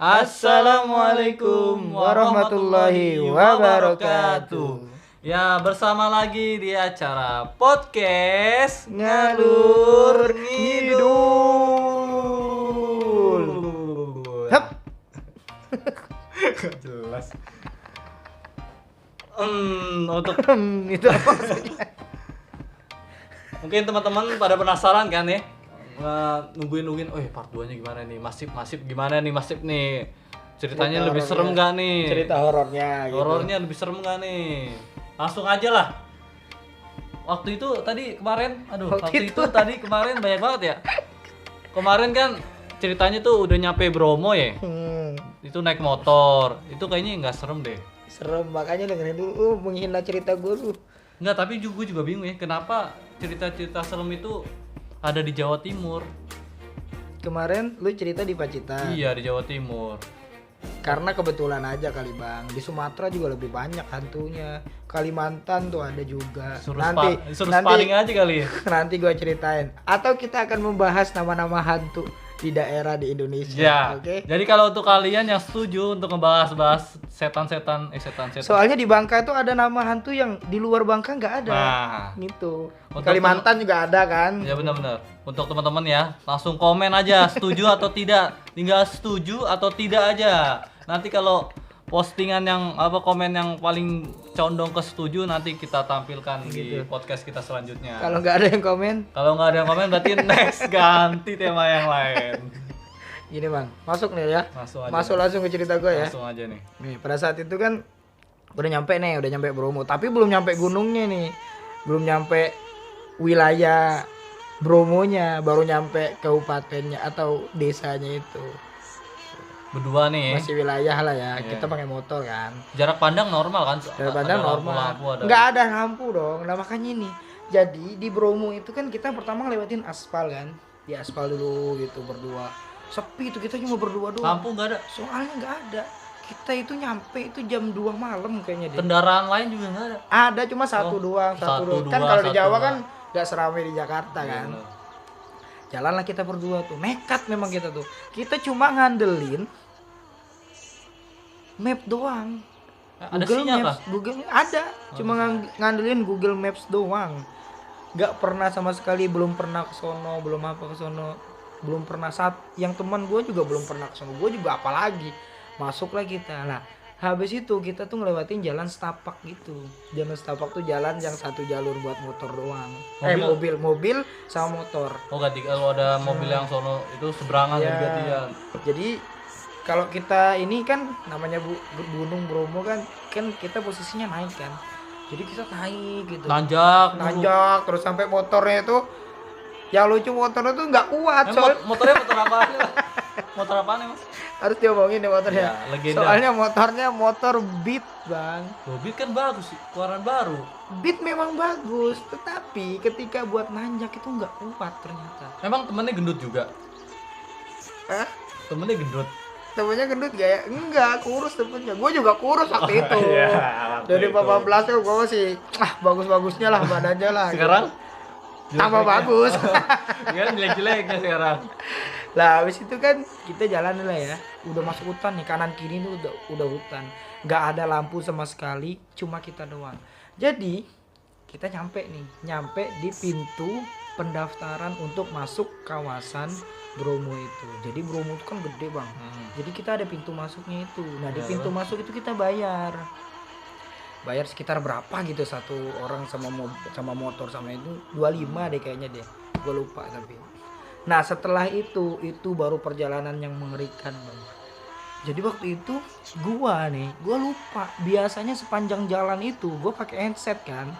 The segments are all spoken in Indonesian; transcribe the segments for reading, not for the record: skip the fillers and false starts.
Assalamualaikum warahmatullahi wabarakatuh. Ya, bersama lagi di acara podcast Ngalur Ngidul. Hap. Gak jelas. Untuk Itu apa maksudnya? mungkin teman-teman pada penasaran kan ya? Nungguin, part 2-nya gimana nih? Masif gimana nih Masif nih? Ceritanya lebih serem gak nih? Cerita horornya gitu. Horornya lebih serem gak nih? Langsung aja lah. Waktu itu tadi kemarin banyak banget ya. Kemarin kan ceritanya tuh udah nyampe Bromo ya. Itu naik motor. Itu kayaknya nggak serem deh. Serem, makanya dengerin dulu. Menghina cerita gue lu. Nggak, tapi gue juga bingung ya. Kenapa cerita-cerita serem itu ada di Jawa Timur? Kemarin lu cerita di Pacitan. Iya, di Jawa Timur. Karena kebetulan aja kali bang, di Sumatera juga lebih banyak hantunya. Kalimantan tuh ada juga. Suruh sparring aja kali ya. Nanti gua ceritain. Atau kita akan membahas nama-nama hantu di daerah di Indonesia. Ya. Oke. Jadi kalau untuk kalian yang setuju untuk ngebahas setan-setan. Soalnya di Bangka itu ada nama hantu yang di luar Bangka nggak ada. Nah, gitu. Untuk Kalimantan juga ada kan. ya benar-benar. Untuk teman-teman ya, langsung komen aja setuju atau tidak. Tinggal setuju atau tidak aja. Nanti kalau postingan yang komen yang paling condong ke setuju nanti kita tampilkan di podcast kita selanjutnya. Kalau nggak ada yang komen, Kalau nggak ada yang komen berarti next ganti tema yang lain. gini bang, masuk nih ya. Masuk aja. Langsung ke cerita gue ya. Langsung aja nih. Nih, pada saat itu kan udah nyampe Bromo, tapi belum nyampe gunungnya nih. Belum nyampe wilayah Bromonya, baru nyampe kabupatennya atau desanya itu. Berdua nih. Masih wilayah lah ya. Iya. Kita pakai motor kan. Jarak pandang normal kan? Jarak pandang Ada normal. lampu-lampu, ada. Nggak ada lampu dong. Nah makanya ini. Jadi di Bromo itu kan kita pertama ngelewatin aspal kan. Di aspal dulu gitu berdua. Sepi itu kita cuma berdua doang. Lampu nggak ada. Soalnya nggak ada. Kita itu nyampe itu jam 2 malam kayaknya deh. Kendaraan lain juga nggak ada. Ada cuma satu doang. Kan kalau di Jawa kan nggak seramai di Jakarta kan. Bener. Jalanlah kita berdua tuh. Nekat memang kita tuh. Kita cuma ngandelin map doang. Ada Google sinyal Maps, kah? Google ada. Cuma ngandelin Google Maps doang. Nggak pernah sama sekali, belum pernah ke sono, belum apa ke sono. Belum pernah yang teman gue juga belum pernah ke sono. Gue juga apalagi. Masuklah kita. Nah, habis itu kita tuh ngelewatin jalan setapak gitu. Jalan setapak tuh jalan yang satu jalur buat motor doang. Mobil sama motor. Oh ganti, kalau ada mobil yang sono itu seberangan Ya. gantian. Jadi kalau kita ini kan namanya Gunung Bromo kan kita posisinya naik kan. Jadi kita naik gitu. Nanjak terus sampai motornya itu yang lucu motornya tuh nggak kuat. Motornya motor apaan ya? Motor apaan ya, Mas? Harus diomongin deh motornya. Ya, legenda. Soalnya motornya motor Beat, Bang. Beat kan bagus sih, keluaran baru. Beat memang bagus, tetapi ketika buat nanjak itu nggak kuat ternyata. Memang temennya gendut juga. Hah? Temennya gendut. Temennya gendut gak ya? Enggak, kurus temennya. Gue juga kurus waktu itu. Iya, Dari waktu Papa itu. Blas tuh gue masih bagus-bagusnya lah badannya lah. Sekarang tambah bagus. Sekarang jelek-jeleknya sekarang. Lah habis itu kan kita jalan lah ya. Udah masuk hutan nih, kanan kiri tuh udah hutan. Nggak ada lampu sama sekali, cuma kita doang. Jadi kita nyampe di pintu pendaftaran untuk masuk kawasan Bromo itu. Jadi Bromo itu kan gede bang. Jadi kita ada pintu masuknya itu. Nah di pintu masuk itu kita bayar sekitar berapa gitu satu orang sama motor sama itu 25 deh kayaknya deh. Gue lupa tapi. Nah setelah itu baru perjalanan yang mengerikan bang. Jadi waktu itu gua lupa. Biasanya sepanjang jalan itu gua pakai headset kan.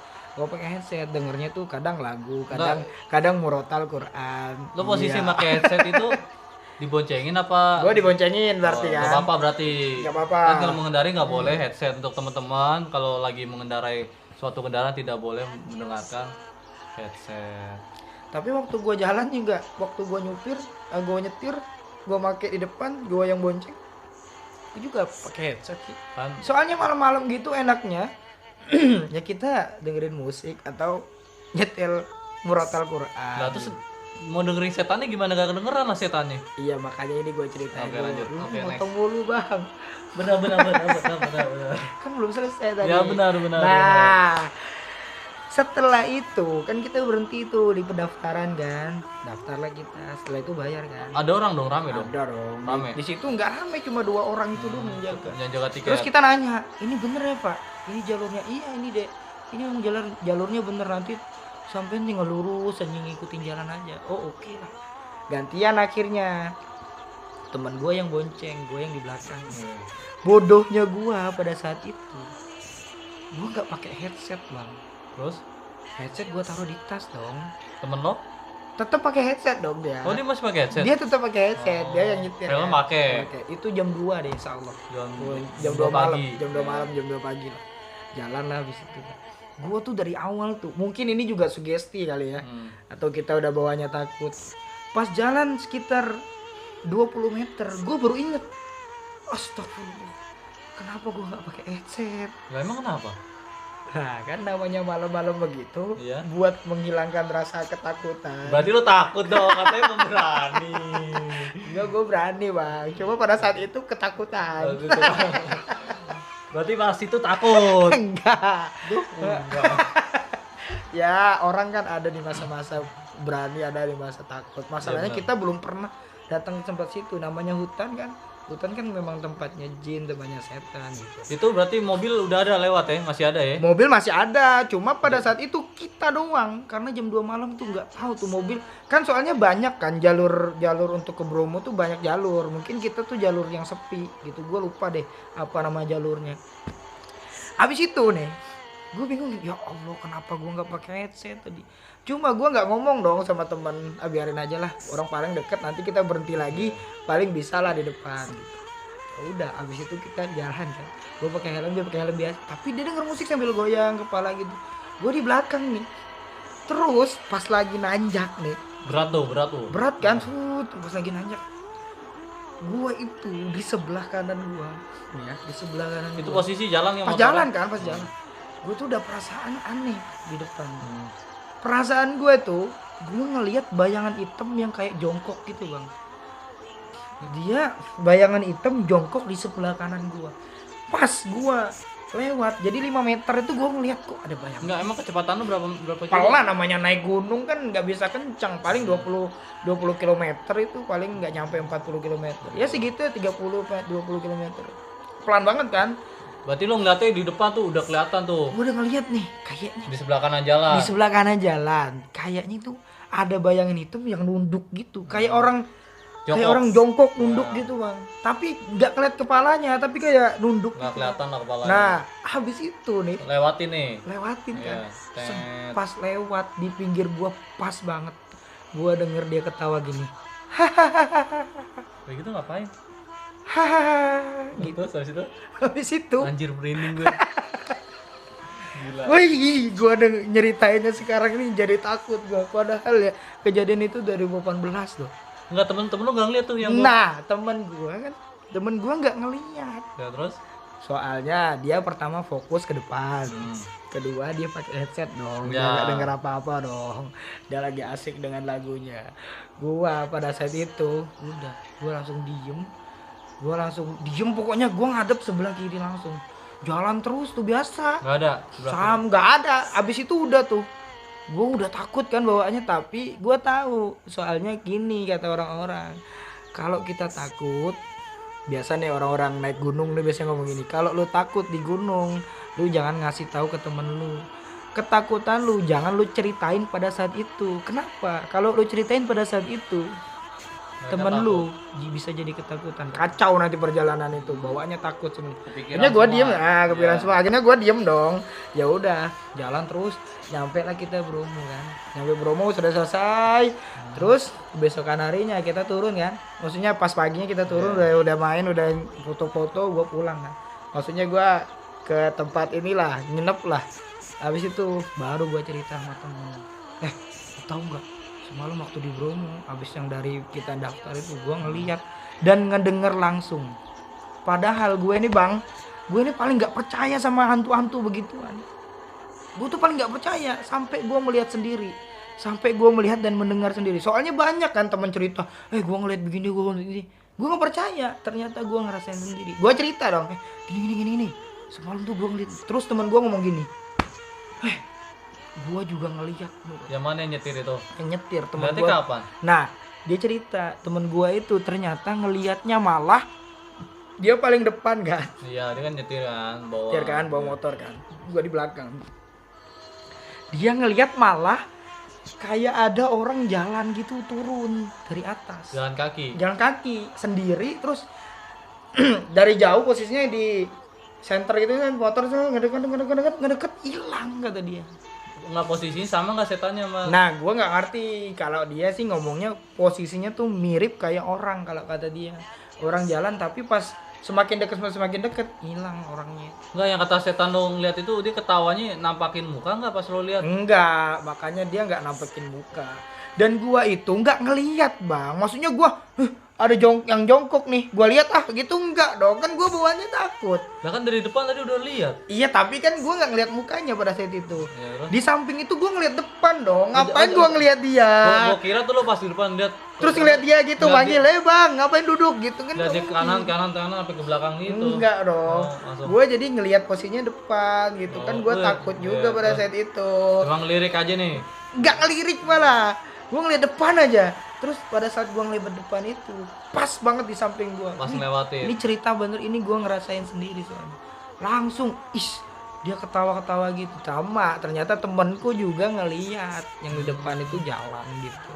Dengernya tuh kadang lagu, kadang murotal Quran. Lo posisi Iya. pakai headset itu diboncengin apa? Gua diboncengin berarti kan. Gak apa-apa berarti. Gak apa-apa. Kan kalau mengendari nggak boleh headset untuk teman-teman. Kalau lagi mengendarai suatu kendaraan tidak boleh mendengarkan headset. Tapi waktu gua jalan juga, waktu gua nyupir, gua nyetir, gua pakai di depan, gua yang bonceng. Gua juga pakai headset sih. Kan Soalnya malam-malam gitu enaknya ya kita dengerin musik atau nyetel murotal Quran. Nah, terus mau dengerin setannya gimana gak kedengeran lah setannya. Iya makanya ini gue ceritain. Oke, lanjut. Lu Oke, motong mulu bang. Benar. Kan belum selesai tadi. Ya benar. Nah, setelah itu kan kita berhenti tuh di pendaftaran kan, daftarlah kita. Setelah itu bayar kan. Ada orang dong, rame dong. Ada dong. Rame. Di situ nggak rame, cuma 2 orang itu doang yang jaga. Yang jaga tiket. Terus kita nanya, ini bener ya pak? Ini jalurnya? Iya ini deh. Ini yang jalurnya bener, nanti sampai tinggal lurus aja ngikutin jalan aja. Oh oke lah. Gantian akhirnya. Teman gue yang bonceng, gue yang di belakang. Bodohnya gue pada saat itu, gue nggak pakai headset bang. Terus Headset gue taruh di tas dong. temen lo? Tetap pakai headset dong dia. Oh dia masih pakai headset? Dia tetap pakai headset, dia yang nyetir. Film pakai. Itu jam 2 deh insya Allah. Jam 2 malam, pagi. jam 2 malam, jam 2 pagi lah. Jalan lah habis itu. Gue tuh dari awal tuh, mungkin ini juga sugesti kali ya. Atau kita udah bawanya takut. Pas jalan sekitar 20 meter, gue baru inget. Astagfirullah. Kenapa gue nggak pakai headset? Lah emang kenapa? Nah kan namanya malam-malam begitu, Iya. buat menghilangkan rasa ketakutan. Berarti lo takut dong, katanya pemberani. Enggak, gue berani bang. Cuma pada saat itu ketakutan. Berarti pas itu takut. Enggak. Enggak. Ya orang kan ada di masa-masa berani, ada di masa takut. Masalahnya Ya, benar. kita belum pernah datang ke tempat situ. Namanya hutan kan. Hutan kan memang tempatnya jin, tempatnya setan gitu. Itu berarti mobil udah ada lewat ya? Masih ada ya? Mobil masih ada, cuma pada saat itu kita doang karena jam 2 malam tuh nggak tahu tuh mobil. Kan soalnya banyak kan jalur untuk ke Bromo tuh banyak jalur. Mungkin kita tuh jalur yang sepi gitu. Gue lupa deh apa nama jalurnya. Habis itu nih, gue bingung, ya Allah kenapa gue nggak pakai headset tadi. Cuma gue nggak ngomong dong sama teman, biarin aja lah, orang paling deket, nanti kita berhenti lagi, paling bisa lah di depan gitu. Ya udah, abis itu kita jalan kan, gue pakai helm, dia pakai helm biasa, tapi dia denger musik sambil goyang kepala gitu. Gue di belakang nih, terus pas lagi nanjak nih, Berat tuh. berat kan, pas lagi nanjak, gue itu di sebelah kanan gue, ya di sebelah kanan. Itu gua. posisi jalan yang Pas motornya? jalan kan, pas jalan, gue tuh udah perasaan aneh di depan. Perasaan gue tuh, gue ngelihat bayangan hitam yang kayak jongkok gitu bang. Dia bayangan hitam jongkok di sebelah kanan gue. Pas gue lewat, jadi 5 meter itu gue ngelihat kok ada bayangan. Enggak, emang kecepatan lu berapa kilo? Pelan, namanya naik gunung kan nggak bisa kencang, paling 20 km itu paling nggak nyampe 40 km. Ya segitu ya 20 km. Pelan banget kan? Berarti lu ngeliatnya di depan tuh udah kelihatan tuh. Gue udah ngelihat nih kayaknya. Di sebelah kanan jalan. Di sebelah kanan jalan kayaknya itu ada bayangan hitam yang nunduk gitu, kayak orang jongkok nunduk gitu bang, tapi nggak kelihatan kepalanya, tapi kayak nunduk Nggak gitu. kelihatan lah kepalanya. Nah habis itu nih Lewatin nih. lewatin kan, Iya, tet. pas lewat di pinggir gua pas banget, gua denger dia ketawa gini, Kayak gitu ngapain? hahaha gitu. Terus habis itu Habis itu anjir merinding gue. Gila. wih, gua nyeritainnya sekarang ini jadi takut gua, padahal ya kejadian itu 2018 loh. Enggak, temen-temen lu enggak ngeliat tuh yang Nah, temen gua nggak ngeliat. Ya, terus? Soalnya dia pertama fokus ke depan. Kedua dia pakai headset dong. Dia Ya. nggak denger apa-apa dong. Dia lagi asik dengan lagunya. Gua pada saat itu udah, gua langsung diem pokoknya, gua ngadep sebelah kiri langsung. Jalan terus tuh biasa. Enggak ada. Nggak ada. Abis itu udah tuh. Gue udah takut kan bawaannya, tapi gue tahu soalnya gini kata orang-orang, kalau kita takut, biasa nih orang-orang naik gunung nih biasanya ngomong gini, kalau lu takut di gunung, lu jangan ngasih tahu ke temen lu, ketakutan lu jangan lu ceritain pada saat itu. Kenapa? Kalau lu ceritain pada saat itu, temen lu bisa jadi ketakutan, kacau nanti perjalanan itu, bawaannya takut semua. Akhirnya gue diem, kepikiran semua. Akhirnya gue diem dong. Ya udah, jalan terus, nyampe lah kita Bromo kan. Nyampe Bromo sudah selesai. Terus besokan harinya kita turun kan. Maksudnya pas paginya kita turun, udah main, udah foto-foto, gue pulang kan. Maksudnya gue ke tempat inilah, nginep lah. Habis itu baru gue cerita sama temen. Tahu nggak? Semalam waktu di Bromo, habis yang dari kita daftar itu, gue ngeliat dan ngedenger langsung. Padahal gue ini bang, gue ini paling nggak percaya sama hantu-hantu begituan. Gue tuh paling nggak percaya sampai gue melihat sendiri. sampai gue melihat dan mendengar sendiri. Soalnya banyak kan teman cerita, gue ngeliat begini, gue ngeliat begini. Gue nggak percaya, ternyata gue ngerasain sendiri. Gue cerita dong, gini. Semalam tuh gue ngeliat. Terus teman gue ngomong gini, gue juga ngeliat. Yang mana yang nyetir itu? Yang nyetir teman Berarti gue. kapan? Nah, dia cerita temen gue itu ternyata ngelihatnya malah dia paling depan kan. Iya, dia kan nyetir kan, bawa. Nyetir kan, bawa motor kan. Gue di belakang. Dia ngelihat malah kayak ada orang jalan gitu turun dari atas. Jalan kaki. Jalan kaki sendiri terus dari jauh posisinya di center gitu kan, motor tuh ngedeket hilang kata dia. Nggak posisinya sama nggak setannya mas? Nah, gue nggak ngerti kalau dia sih ngomongnya posisinya tuh mirip kayak orang kalau kata dia. Orang jalan tapi pas semakin deket hilang orangnya. Nggak, yang kata setan lo ngeliat itu dia ketawanya nampakin muka nggak pas lo lihat? Enggak, makanya dia nggak nampekin muka. Dan gua itu nggak ngelihat bang. Maksudnya gua ada yang jongkok nih, gua lihat gitu enggak dong, kan gua bawaannya takut. Lah kan dari depan tadi udah lihat. Iya tapi kan gua nggak ngeliat mukanya pada saat itu. Ya, terus? Di samping itu gua ngeliat depan dong. Ngapain gua ngeliat dia? Gua kira tuh lo pas di depan lihat. Terus ngeliat dia gitu, manggil, bang, ngapain duduk gitu kan? Lihat dia nggak kanan mungkin. sampai ke belakang gitu. Enggak dong. langsung. Gue jadi ngelihat posisinya depan gitu kan, gue takut juga iya, pada saat itu. Emang lirik aja nih. Nggak ngelirik malah, gue ngeliat depan aja. Terus pada saat gue ngeliat depan itu, pas banget di samping gue. Pas ngelewatin. Ini cerita bener, ini gue ngerasain sendiri soalnya. Langsung, dia ketawa-ketawa gitu. Sama, ternyata temenku juga ngeliat yang di depan itu jalan gitu.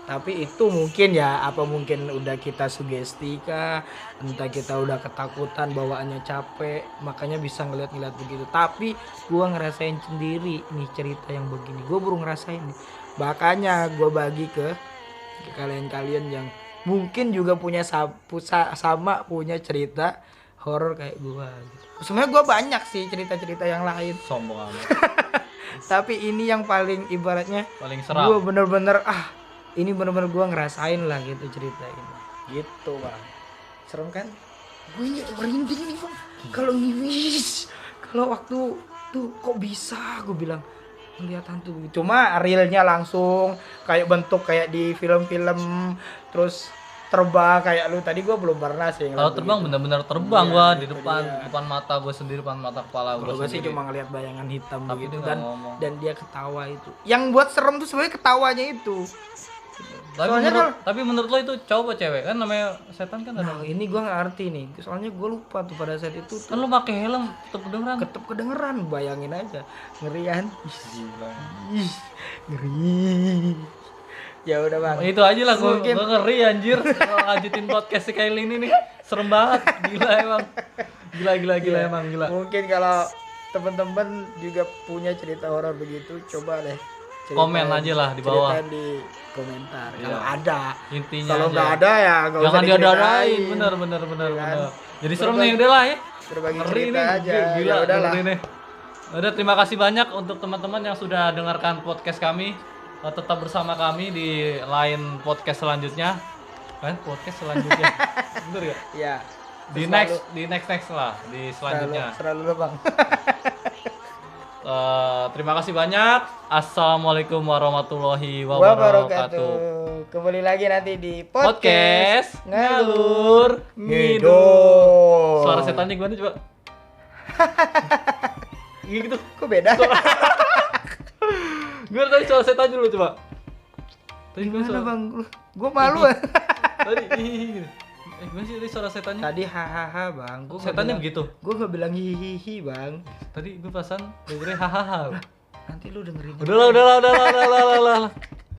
Tapi itu mungkin ya, apa mungkin udah kita sugesti kah, entah kita udah ketakutan, bawaannya capek, makanya bisa ngeliat-ngeliat begitu. Tapi gua ngerasain sendiri nih cerita yang begini, gua baru ngerasain nih. Makanya gua bagi ke kalian-kalian yang mungkin juga punya sama punya cerita horor kayak gua gitu. Sebenarnya gua banyak sih cerita-cerita yang lain, Sombong amat. tapi ini yang paling ibaratnya Paling seram. gua bener-bener ini bener-bener gue ngerasain lah gitu cerita ini gitu bang. Serem kan? Gue ini merinding nih bang kalau kalau waktu tuh kok bisa gue bilang ngeliat hantu begitu. Cuma realnya langsung kayak bentuk kayak di film-film terus terbang kayak lu tadi, gue belum pernah sih. Kalau terbang benar-benar terbang Iya, gua di itu depan dia. depan mata gua sendiri, depan mata kepala gua Gue sih sendiri. cuma ngeliat bayangan hitam Tapi begitu dia nggak dan ngomong. dia ketawa itu. Yang buat serem tuh sebenarnya ketawanya itu. Soalnya Tapi menurut lo itu cowok apa cewek? Kan namanya setan kan ada. Nah ini gue nggak ngerti nih, soalnya gue lupa tuh pada saat itu Kan tuh lo pakai helm tetep kedengeran. ketep kedengeran, bayangin aja ngerian. Gila. Ih, ngeri. Ya udah bang. Itu aja lah gua Mungkin- ngeri anjir. Kalau lanjutin podcast si Kylie ini nih. Serem banget. Gila emang. Gila Iya. emang gila. Mungkin kalau teman-teman juga punya cerita horor begitu, coba deh Komen aja lah di bawah. ceritain di komentar Iya. kalau ada. Intinya Kalau aja. nggak ada ya nggak usah Jangan diceritain. diada-adain. Bener. kan? Jadi serem nih udah lah ya. Berbagi Ngeri cerita nih. aja. Gila Ya udahlah. ngeri nih. Udah, terima kasih banyak untuk teman-teman yang sudah dengarkan podcast kami. Tetap bersama kami di lain podcast selanjutnya. Kan podcast selanjutnya. Bener ya? Ya. Di next lah, di selanjutnya. Selalu bang. Terima kasih banyak. Assalamualaikum warahmatullahi wabarakatuh. Kembali lagi nanti di Podcast Ngalur Ngidul. Suara setannya gimana coba? Gitu. Kok beda? Gimana tadi suara setan dulu coba? Tadi gimana Gimana suara? bang? Gue malu. Tadi gitu. Gimana sih tadi suara setannya? Tadi hahaha bang. Setannya begitu. Gue nggak bilang hihihi bang. Tadi gue perasaan dengerin hahaha. Nanti lu dengerin. Udahlah.